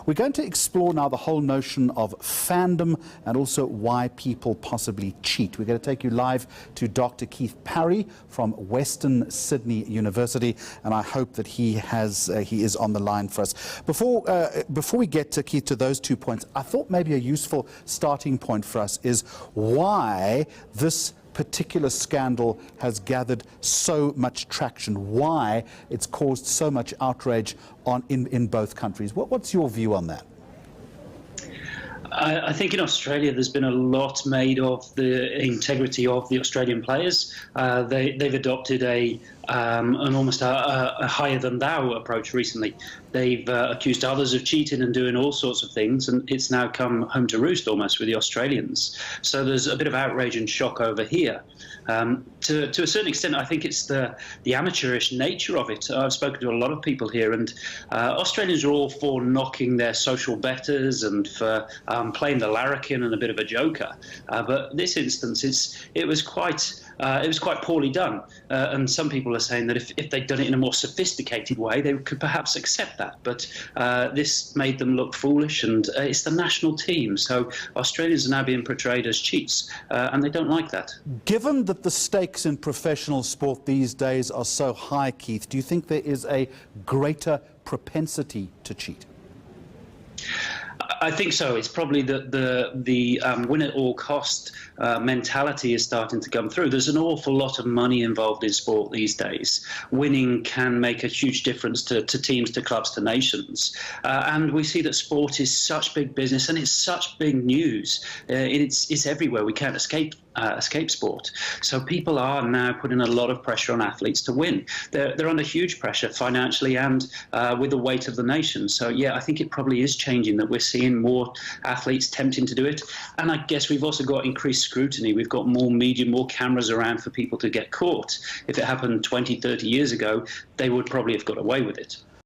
We're going to explore now the whole notion of fandom and also why people possibly cheat. We're going to take you live to Dr. Keith Parry from Western Sydney University, and I hope that he is on the line for us. Before we get to Keith, to those 2 points, I thought maybe a useful starting point for us is why this particular scandal has gathered so much traction, why it's caused so much outrage in both countries. What's your view on that? I think in Australia there's been a lot made of the integrity of the Australian players. They've adopted an almost a higher-than-thou approach recently. They've accused others of cheating and doing all sorts of things, and it's now come home to roost almost with the Australians. So there's a bit of outrage and shock over here. To a certain extent, I think it's the amateurish nature of it. I've spoken to a lot of people here, and Australians are all for knocking their social betters and for playing the larrikin and a bit of a joker. But this instance, it was quite poorly done, and some people are saying that if they'd done it in a more sophisticated way, they could perhaps accept that. But this made them look foolish, and it's the national team, so Australians are now being portrayed as cheats, and they don't like that. Given that the stakes in professional sport these days are so high, Keith, do you think there is a greater propensity to cheat? I think so. It's probably the win at all cost mentality is starting to come through. There's an awful lot of money involved in sport these days. Winning can make a huge difference to teams, to clubs, to nations. And we see that sport is such big business and it's such big news. It's everywhere. We can't escape sport. So people are now putting a lot of pressure on athletes to win. They're under huge pressure financially and with the weight of the nation. So yeah, I think it probably is changing, that we're seeing more athletes tempting to do it. And I guess we've also got increased scrutiny. We've got more media, more cameras around for people to get caught. If it happened 20, 30 years ago, they would probably have got away with it.